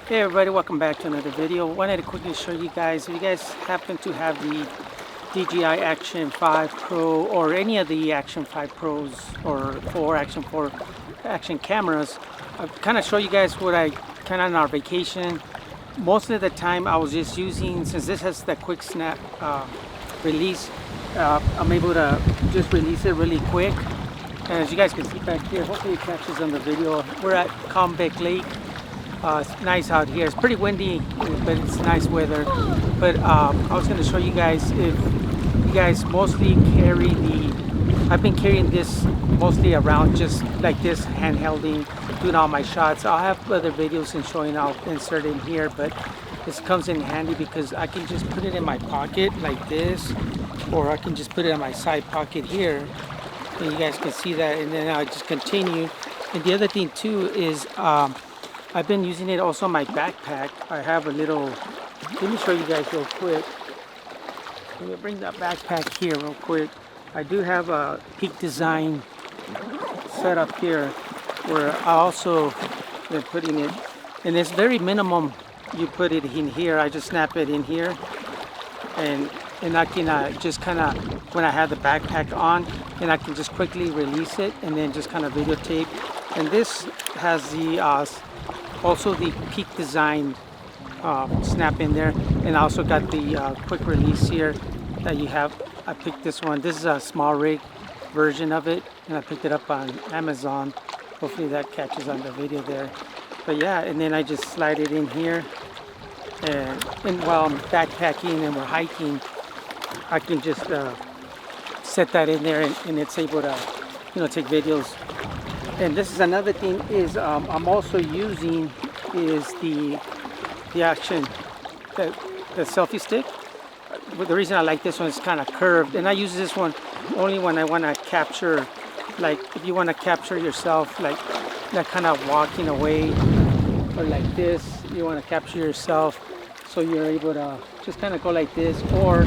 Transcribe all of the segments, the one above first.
Hey everybody, welcome back to another video. Wanted to quickly show you guys, if you guys happen to have the DJI Action 5 Pro or any of the Action 5 Pros or 4 Action 4 Action cameras, I'll kind of show you guys what I kind of on our vacation. Most of the time I was just using, since this has the quick snap release, I'm able to just release it really quick. And as you guys can see back here, hopefully it catches on the video, we're at Combeck Lake. It's nice out here. It's pretty windy, but it's nice weather. But I was going to show you guys, if you guys mostly carry I've been carrying this mostly around just like this, handhelding, doing all my shots. I'll have other videos and showing, I'll insert in here, but this comes in handy because I can just put it in my pocket like this, or I can just put it in my side pocket here. And you guys can see that, and then I just continue. And the other thing too is, I've been using it also in my backpack. I have a little, let me show you guys real quick. Let me bring that backpack here real quick. I do have a Peak Design set up here where I also been putting it, and it's very minimum. You put it in here, I just snap it in here, and I can just kind of, when I have the backpack on, and I can just quickly release it and then just kind of videotape. And this has the also the Peak Design snap in there, and I also got the quick release here that you have. I picked this one. This is a small rig version of it, and I picked it up on Amazon. Hopefully that catches on the video there. But yeah, and then I just slide it in here, and while I'm backpacking and we're hiking, I can just set that in there, and it's able to, take videos. And this is another thing is I'm also using is the Action, the selfie stick. But the reason I like this one is kind of curved, and I use this one only when I want to capture, like if you want to capture yourself, like kind of walking away, or like this, you want to capture yourself, so you're able to just kind of go like this, or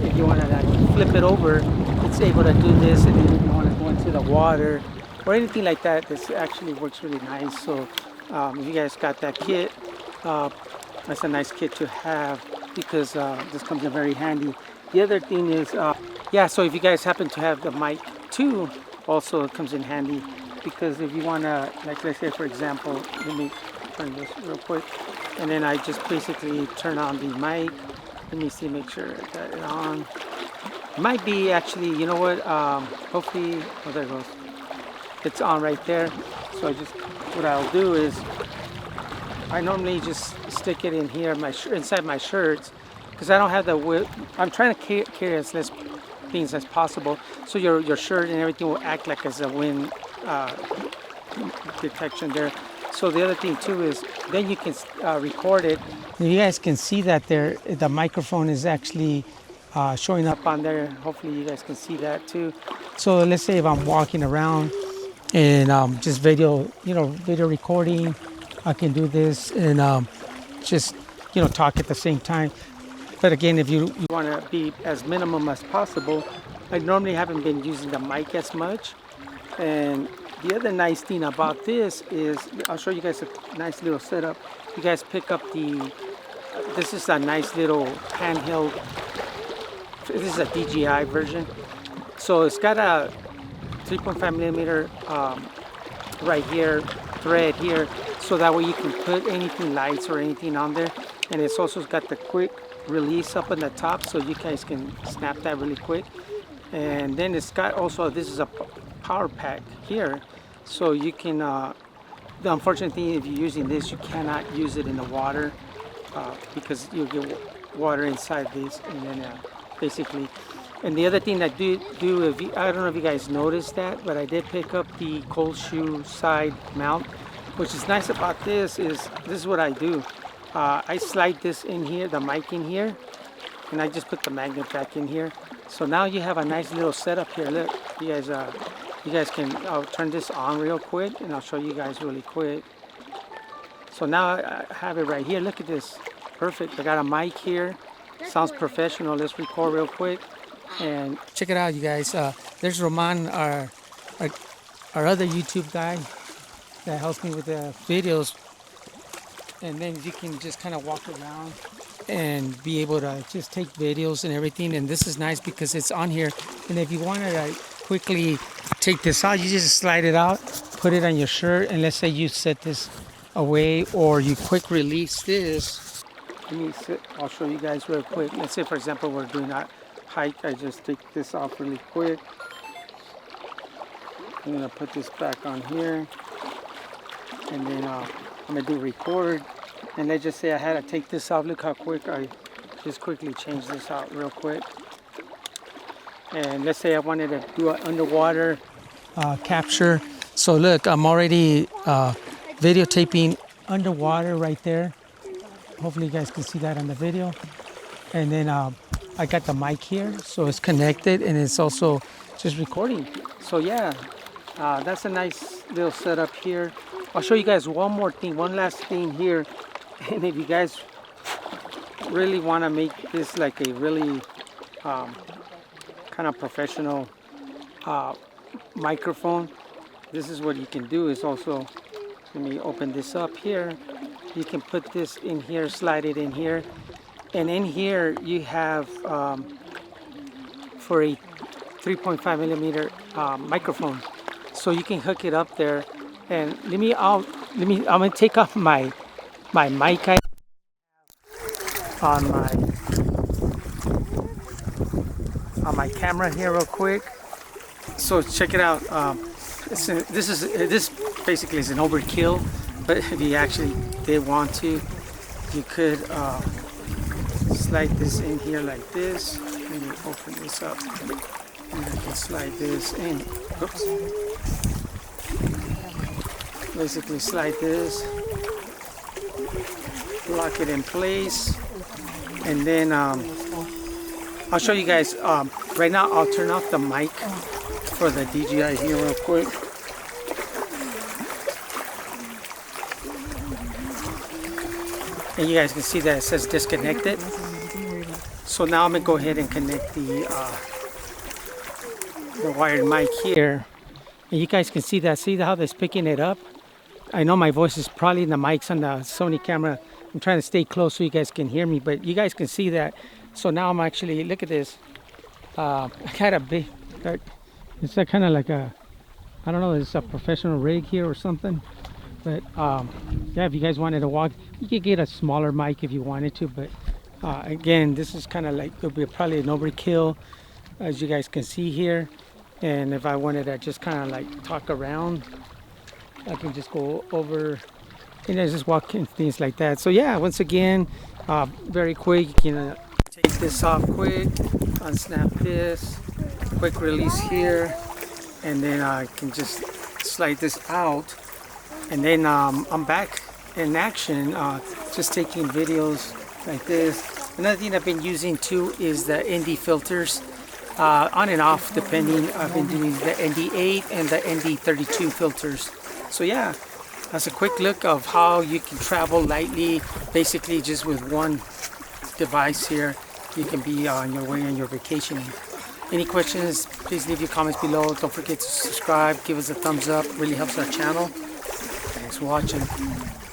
if you want to like flip it over, it's able to do this, and then if you want to go into the water or anything like that, this actually works really nice. So if you guys got that kit, that's a nice kit to have, because this comes in very handy. The other thing is, yeah, so if you guys happen to have the mic too, also it comes in handy, because if you want to, like let's say for example, let me turn this real quick, and then I just basically turn on the mic. Let me see, make sure I got it on. It might be actually, you know what, hopefully, oh there it goes. It's on right there. So what I'll do is, I normally just stick it in here, inside my shirts, because I don't have the width. I'm trying to carry as less things as possible, so your shirt and everything will act like as a wind detection there. So the other thing too is, then you can record it. You guys can see that there, the microphone is actually showing up on there. Hopefully you guys can see that too. So let's say if I'm walking around and just video recording, I can do this and just talk at the same time. But again, if you want to be as minimum as possible, I normally haven't been using the mic as much. And the other nice thing about this is, I'll show you guys a nice little setup. You guys pick up this is a nice little handheld. This is a DJI version, so it's got a 3.5 millimeter right here, thread here, so that way you can put anything, lights or anything on there. And it's also got the quick release up on the top, so you guys can snap that really quick. And then it's got also, this is a power pack here, so you can, the unfortunate thing, if you're using this, you cannot use it in the water, because you'll get water inside this, and then basically. And the other thing that I don't know if you guys noticed that, but I did pick up the cold shoe side mount. Which is nice about this is what I do. I slide this in here, the mic in here, and I just put the magnet back in here. So now you have a nice little setup here. Look, you guys can, I'll turn this on real quick, and I'll show you guys really quick. So now I have it right here. Look at this, perfect. I got a mic here, sounds professional. Let's record real quick. And check it out, you guys. There's Roman, our other YouTube guy that helps me with the videos. and then you can just kind of walk around and be able to just take videos and everything. And this is nice because it's on here, and if you want to quickly take this out, you just slide it out, put it on your shirt, and let's say you set this away or you quick release this. I'll show you guys real quick. Let's say for example we're doing a hike. I just take this off really quick. I'm gonna put this back on here, and then I'm gonna do record. And let's just say I had to take this off. Look how quick I just quickly change this out real quick. And let's say I wanted to do an underwater capture. So look, I'm already videotaping underwater right there. Hopefully you guys can see that on the video. And then I got the mic here, so it's connected, and it's also just recording. So yeah, that's a nice little setup here. I'll show you guys one more thing, one last thing here. And if you guys really want to make this like a really kind of professional microphone, this is what you can do. Is also, let me open this up here. You can put this in here, slide it in here, and in here you have for a 3.5 millimeter microphone, so you can hook it up there. And I'm gonna take off my mic on my camera here real quick. So check it out. This basically is an overkill, but if you actually did want to, you could slide this in here like this. Let me open this up, and I can slide this in. Oops. Basically slide this, lock it in place, and then I'll show you guys. Right now I'll turn off the mic for the DJI here real quick. And you guys can see that it says disconnected. So now I'm gonna go ahead and connect the wired mic here. And you guys can see that. See how that's picking it up? I know my voice is probably in the mics on the Sony camera. I'm trying to stay close so you guys can hear me, but you guys can see that. So now I'm actually, look at this. I got a big, it's kind of like a, I don't know, it's a professional rig here or something. But yeah, if you guys wanted to walk, you could get a smaller mic if you wanted to. But again, this is kind of like, it'll be probably an overkill, as you guys can see here. And if I wanted to just kind of like talk around, I can just go over and I just walk in, things like that. So yeah, once again, very quick. You can take this off quick, unsnap this, quick release here, and then I can just slide this out. And then I'm back in action, just taking videos like this. Another thing I've been using too is the ND filters. On and off depending. I've been doing the ND8 and the ND32 filters. So yeah, that's a quick look of how you can travel lightly, basically just with one device here. You can be on your way on your vacationing. Any questions, please leave your comments below. Don't forget to subscribe, give us a thumbs up, really helps our channel. Thanks for watching.